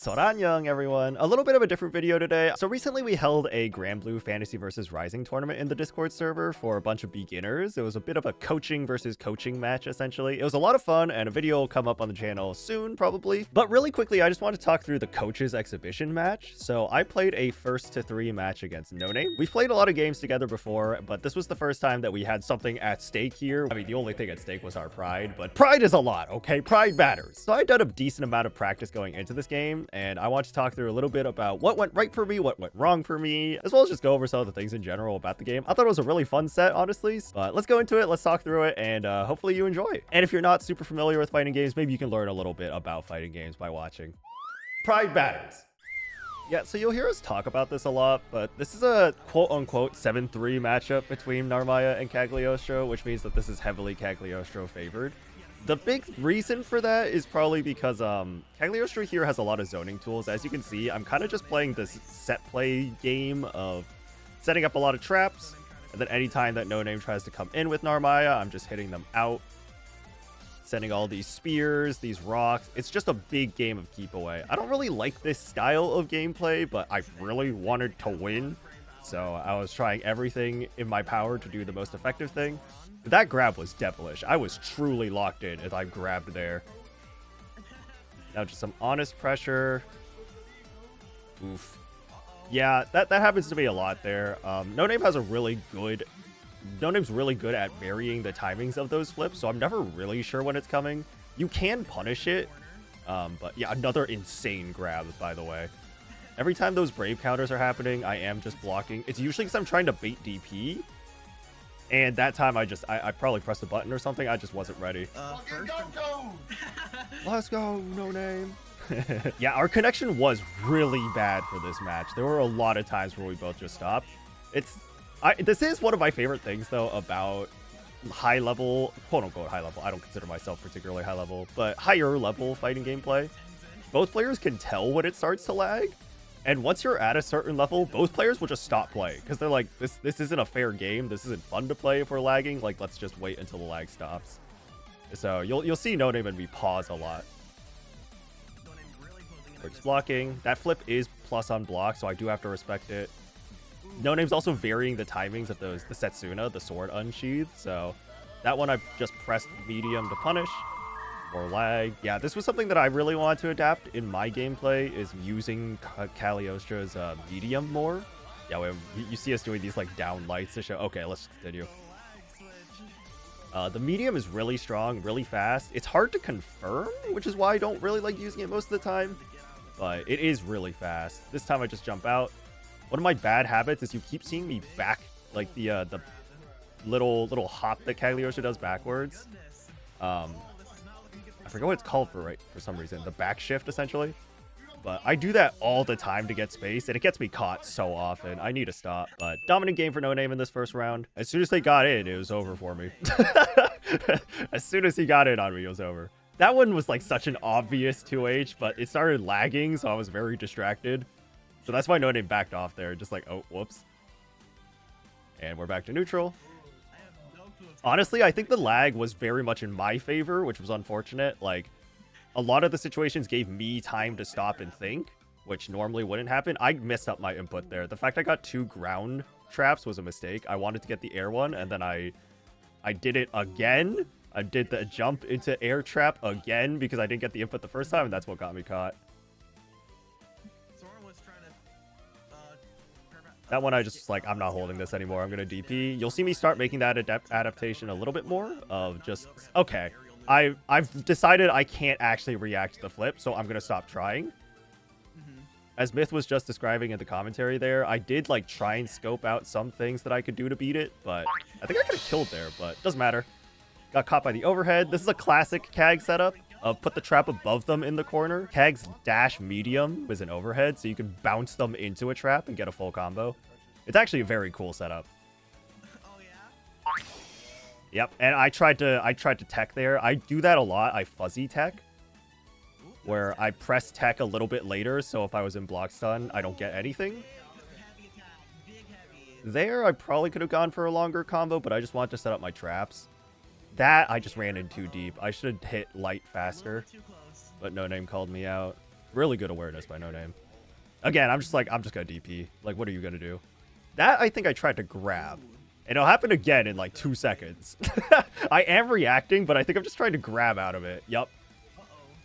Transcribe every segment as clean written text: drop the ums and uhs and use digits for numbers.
Soran everyone. A little bit of a different video today. So recently we held a Granblue Fantasy vs Rising tournament in the Discord server for a bunch of beginners. It was a bit of a coaching versus coaching match, essentially. It was a lot of fun, and a video will come up on the channel soon, probably. But really quickly, I just want to talk through the coaches exhibition match. So I played a 1-to-3 match against KnowName. We've played a lot of games together before, but this was the first time that we had something at stake here. I mean, the only thing at stake was our pride, but pride is a lot, okay? Pride matters. So I did a decent amount of practice going into this game, and I want to talk through a little bit about what went right for me, what went wrong for me, as well as just go over some of the things in general about the game. I thought it was a really fun set, honestly, but let's go into it, let's talk through it, and hopefully you enjoy it. And if you're not super familiar with fighting games, maybe you can learn a little bit about fighting games by watching. Pride matters. Yeah, so you'll hear us talk about this a lot, but this is a quote-unquote 7-3 matchup between Narmaya and Cagliostro, which means that this is heavily Cagliostro favored. The big reason for that is probably because Cagliostro here has a lot of zoning tools. As you can see, I'm kind of just playing this set play game of setting up a lot of traps, and then anytime that KnowName tries to come in with Narmaya, I'm just hitting them out, sending all these spears, these rocks. It's just a big game of keep away. I don't really like this style of gameplay, but I really wanted to win, so I was trying everything in my power to do the most effective thing. That grab was devilish. I was truly locked in as I grabbed there. Now just some honest pressure. Oof. Yeah, that happens to me a lot there. KnowName has a really good... KnowName's really good at varying the timings of those flips, so I'm never really sure when it's coming. You can punish it, but yeah, another insane grab, by the way. Every time those Brave counters are happening, I am just blocking. It's usually because I'm trying to bait DP. And that time I probably pressed a button or something. I just wasn't ready. Let's go, KnowName. Yeah, our connection was really bad for this match. There were a lot of times where we both just stopped. This is one of my favorite things, though, about high level, quote unquote high level. I don't consider myself particularly high level, but higher level fighting gameplay. Both players can tell when it starts to lag. And once you're at a certain level, both players will just stop playing because they're like, this isn't a fair game. This isn't fun to play if we're lagging. Like, let's just wait until the lag stops. So you'll see KnowName and me pause a lot. We're just blocking. That flip is plus on block, so I do have to respect it. KnowName's also varying the timings of the Setsuna, the sword unsheathed. So that one I just pressed medium to punish. More lag. Yeah, this was something that I really wanted to adapt in my gameplay, is using Cagliostro's medium more. Yeah, you see us doing these like down lights to show. Okay, let's continue. The medium is really strong, really fast. It's hard to confirm, which is why I don't really like using it most of the time. But it is really fast. This time I just jump out. One of my bad habits is you keep seeing me back, like the little hop that Cagliostro does backwards. I forget what it's called for some reason. The back shift, essentially. But I do that all the time to get space, and it gets me caught so often. I need to stop. But dominant game for KnowName in this first round. As soon as they got in, it was over for me. As soon as he got in on me, it was over. That one was like such an obvious 2H, but it started lagging, so I was very distracted. So that's why KnowName backed off there. Just like, oh, whoops. And we're back to neutral. Honestly, I think the lag was very much in my favor, which was unfortunate. Like, a lot of the situations gave me time to stop and think, which normally wouldn't happen. I messed up my input there. The fact I got 2 ground traps was a mistake. I wanted to get the air one, and then I did it again. I did the jump into air trap again because I didn't get the input the first time, and that's what got me caught. That one I just like, I'm not holding this anymore. I'm going to DP. You'll see me start making that adaptation a little bit more of just, okay, I've decided I can't actually react to the flip, so I'm going to stop trying. As Myth was just describing in the commentary there, I did like try and scope out some things that I could do to beat it, but I think I could have killed there, but doesn't matter. Got caught by the overhead. This is a classic CAG setup. Put the trap above them in the corner. Kag's dash medium is an overhead, so you can bounce them into a trap and get a full combo. It's actually a very cool setup. Oh yeah. Yep, and I tried to tech there. I do that a lot. I fuzzy tech, where I press tech a little bit later, so if I was in block stun, I don't get anything. There, I probably could have gone for a longer combo, but I just wanted to set up my traps. That, I just ran in too deep. I should have hit light faster, but KnowName called me out. Really good awareness by KnowName. Again, I'm just gonna DP. Like, what are you gonna do? That I think I tried to grab. And it'll happen again in like 2 seconds. I am reacting, but I think I'm just trying to grab out of it. Yup.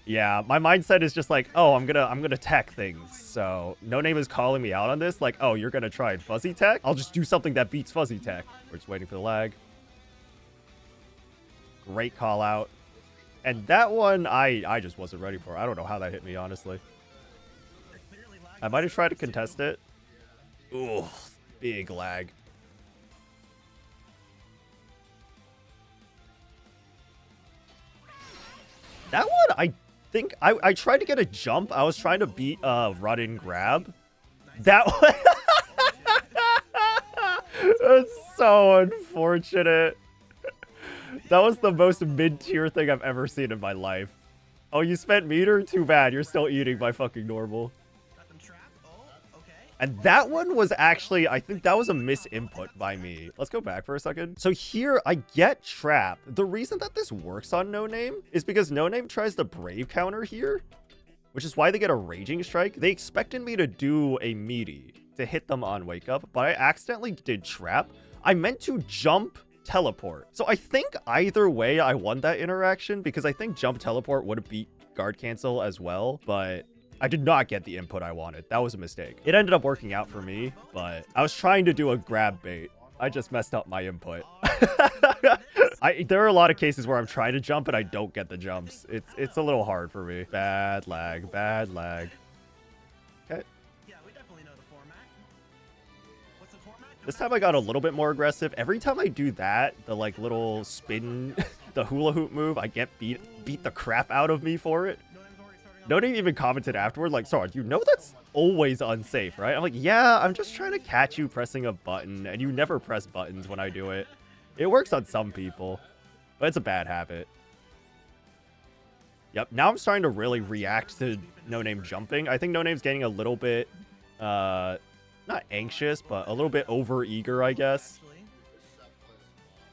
Yeah, my mindset is just like, oh, I'm gonna tech things. So KnowName is calling me out on this. Like, oh, you're gonna try fuzzy tech? I'll just do something that beats fuzzy tech. We're just waiting for the lag. Great call out. And that one, I just wasn't ready for. I don't know how that hit me, honestly. I might have tried to contest it. Ooh, big lag. That one, I think I tried to get a jump. I was trying to beat run and grab. That one. That's so unfortunate. That was the most mid-tier thing I've ever seen in my life. Oh, you spent meter? Too bad. You're still eating my fucking normal. And that one was actually, I think that was a misinput by me. Let's go back for a second. So here I get trap. The reason that this works on KnowName is because KnowName tries the brave counter here, which is why they get a raging strike. They expected me to do a meaty to hit them on wake up, but I accidentally did trap. I meant to jump teleport. So I think either way I won that interaction because I think jump teleport would have beat guard cancel as well, but I did not get the input I wanted. That was a mistake. It ended up working out for me, but I was trying to do a grab bait. I just messed up my input. There are a lot of cases where I'm trying to jump and I don't get the jumps. It's a little hard for me. Bad lag, bad lag. Okay. Yeah, we definitely know the format. What's the format? This time I got a little bit more aggressive. Every time I do that, the like little spin, the hula hoop move, I get beat the crap out of me for it. KnowName even commented afterward, like, Soran, you know that's always unsafe, right? I'm like, yeah, I'm just trying to catch you pressing a button, and you never press buttons when I do it. It works on some people, but it's a bad habit. Yep, now I'm starting to really react to KnowName jumping. I think KnowName's getting a little bit, not anxious, but a little bit over-eager, I guess.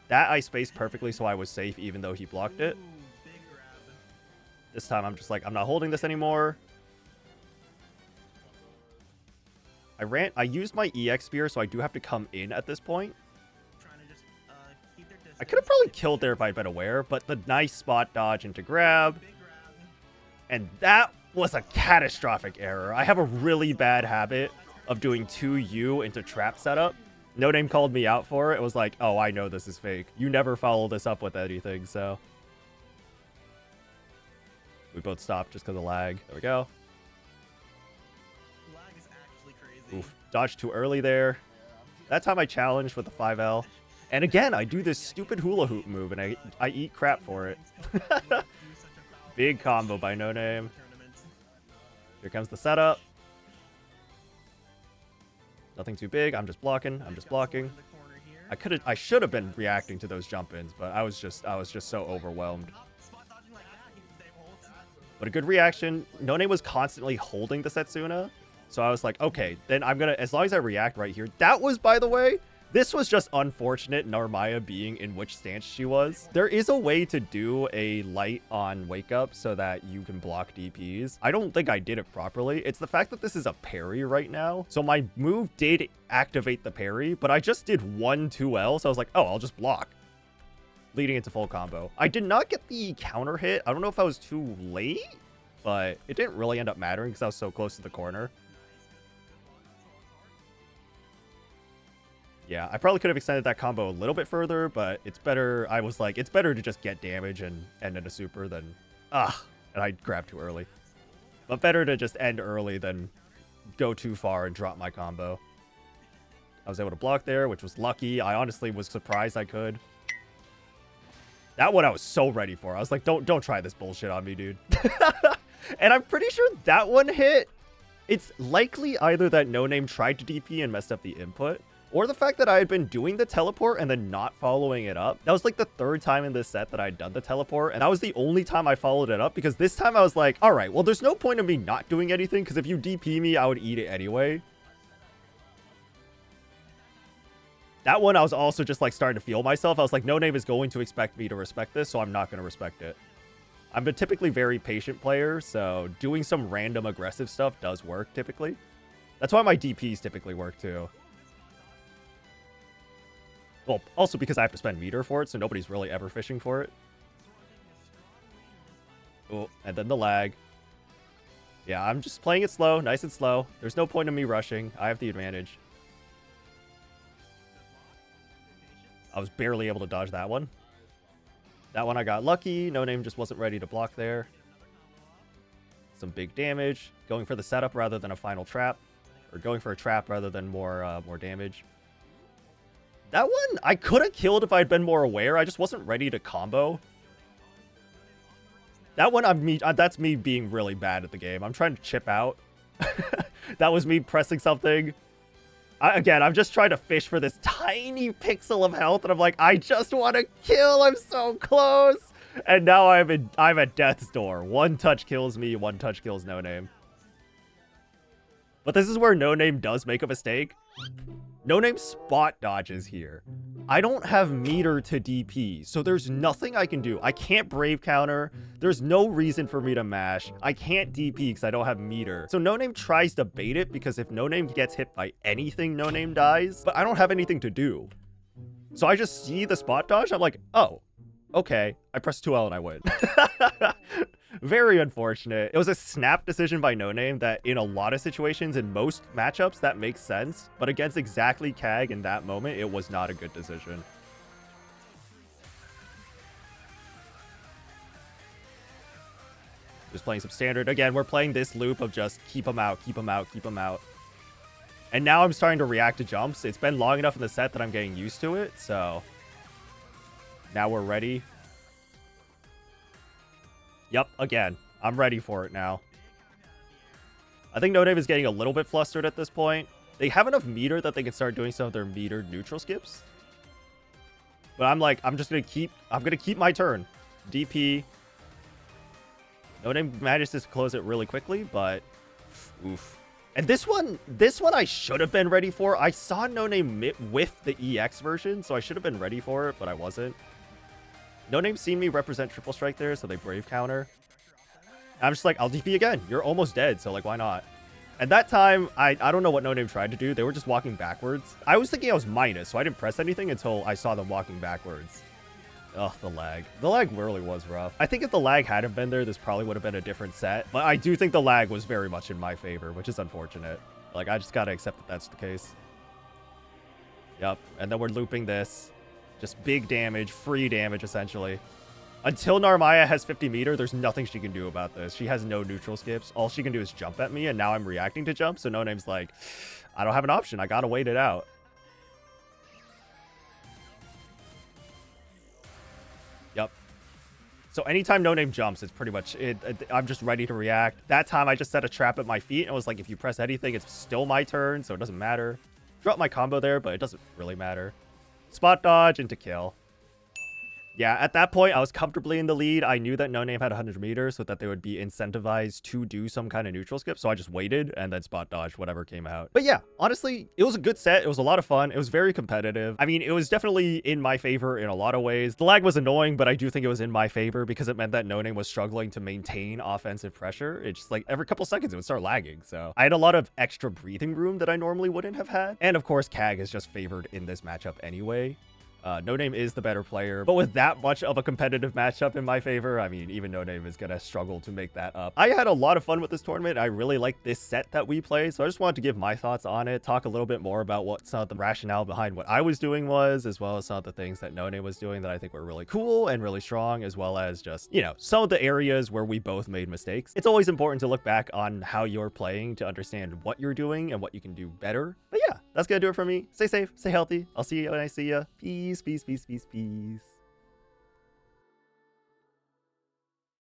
That I spaced perfectly, so I was safe, even though he blocked it. This time I'm just like, I'm not holding this anymore. I used my EX spear, so I do have to come in at this point. I could have probably killed there if I'd been aware, but the nice spot dodge into grab. And that was a catastrophic error. I have a really bad habit of doing 2U into trap setup. KnowName called me out for it. It was like, oh, I know this is fake. You never follow this up with anything, so. We both stopped just because of lag. There we go. Lag is actually crazy. Oof. Dodged too early there. That time I challenged with the 5L. And again, I do this stupid hula hoop move, and I eat crap for it. Big combo by KnowName. Here comes the setup. Nothing too big. I'm just blocking. I'm just blocking. I should have been reacting to those jump ins, but I was just so overwhelmed. But a good reaction. KnowName was constantly holding the Setsuna. So I was like, okay, then I'm going to, as long as I react right here. That was, by the way, this was just unfortunate, Narmaya being in which stance she was. There is a way to do a light on wake up so that you can block DPs. I don't think I did it properly. It's the fact that this is a parry right now. So my move did activate the parry, but I just did 1 2L. So I was like, oh, I'll just block. Leading into full combo. I did not get the counter hit. I don't know if I was too late, but it didn't really end up mattering because I was so close to the corner. Yeah, I probably could have extended that combo a little bit further, but it's better. I was like, it's better to just get damage and end in a super than, and I grabbed too early. But better to just end early than go too far and drop my combo. I was able to block there, which was lucky. I honestly was surprised I could. That one I was so ready for. I was like, don't try this bullshit on me, dude. And I'm pretty sure that one hit. It's likely either that KnowName tried to DP and messed up the input, or the fact that I had been doing the teleport and then not following it up. That was like the 3rd time in this set that I'd done the teleport, and that was the only time I followed it up, because this time I was like, all right, well, there's no point in me not doing anything, because if you DP me, I would eat it anyway. That one, I was also just like starting to feel myself. I was like, KnowName is going to expect me to respect this, so I'm not going to respect it. I'm a typically very patient player, so doing some random aggressive stuff does work typically. That's why my DPs typically work too. Well, also because I have to spend meter for it, so nobody's really ever fishing for it. Oh, and then the lag. Yeah, I'm just playing it slow, nice and slow. There's no point in me rushing. I have the advantage. I was barely able to dodge that one. That one I got lucky. KnowName just wasn't ready to block there. Some big damage. Going for the setup rather than a final trap. Or going for a trap rather than more damage. That one I could have killed if I'd been more aware. I just wasn't ready to combo. That one, that's me being really bad at the game. I'm trying to chip out. That was me pressing something. Again, I'm just trying to fish for this tiny pixel of health, and I'm like, I just want to kill. I'm so close. And now I'm at death's door. One touch kills me. One touch kills KnowName. But this is where KnowName does make a mistake. KnowName spot dodges here. I don't have meter to DP, so there's nothing I can do. I can't brave counter. There's no reason for me to mash. I can't DP because I don't have meter. So KnowName tries to bait it because if KnowName gets hit by anything, KnowName dies. But I don't have anything to do. So I just see the spot dodge. I'm like, oh, okay. I press 2L and I win. Very unfortunate. It was a snap decision by KnowName that in a lot of situations, in most matchups, that makes sense. But against exactly CAG in that moment, it was not a good decision. Just playing some standard. Again, we're playing this loop of just keep them out, keep them out, keep them out. And now I'm starting to react to jumps. It's been long enough in the set that I'm getting used to it. So now we're ready. Yep, again, I'm ready for it now. I think KnowName is getting a little bit flustered at this point. They have enough meter that they can start doing some of their metered neutral skips. But I'm like, I'm gonna keep my turn. DP. KnowName manages to close it really quickly, but oof. And this one I should have been ready for. I saw KnowName with the EX version, so I should have been ready for it, but I wasn't. KnowName's seen me represent triple strike there, so they brave counter. And I'm just like, I'll DP again. You're almost dead, so like, why not? At that time, I don't know what KnowName tried to do. They were just walking backwards. I was thinking I was minus, so I didn't press anything until I saw them walking backwards. Ugh, the lag. The lag really was rough. I think if the lag hadn't been there, this probably would have been a different set. But I do think the lag was very much in my favor, which is unfortunate. Like, I just gotta accept that that's the case. Yep, and then we're looping this. Just big damage, free damage, essentially. Until Narmaya has 50 meter, there's nothing she can do about this. She has no neutral skips. All she can do is jump at me, and now I'm reacting to jump, so KnowName's like, I don't have an option. I gotta wait it out. Yep. So anytime KnowName jumps, it's pretty much it. I'm just ready to react. That time, I just set a trap at my feet, and was like, if you press anything, it's still my turn, so it doesn't matter. Drop my combo there, but it doesn't really matter. Spot dodge into kill. Yeah, at that point, I was comfortably in the lead. I knew that KnowName had 100 meters, so that they would be incentivized to do some kind of neutral skip. So I just waited and then spot dodged whatever came out. But yeah, honestly, it was a good set. It was a lot of fun. It was very competitive. I mean, it was definitely in my favor in a lot of ways. The lag was annoying, but I do think it was in my favor because it meant that KnowName was struggling to maintain offensive pressure. It's just like every couple seconds, it would start lagging. So I had a lot of extra breathing room that I normally wouldn't have had. And of course, CAG is just favored in this matchup anyway. KnowName is the better player, but with that much of a competitive matchup in my favor, I mean, even KnowName is going to struggle to make that up. I had a lot of fun with this tournament. I really liked this set that we played, so I just wanted to give my thoughts on it, talk a little bit more about what some of the rationale behind what I was doing was, as well as some of the things that KnowName was doing that I think were really cool and really strong, as well as just, you know, some of the areas where we both made mistakes. It's always important to look back on how you're playing to understand what you're doing and what you can do better. But yeah, that's going to do it for me. Stay safe, stay healthy. I'll see you when I see you. Peace, peace, peace, peace, peace.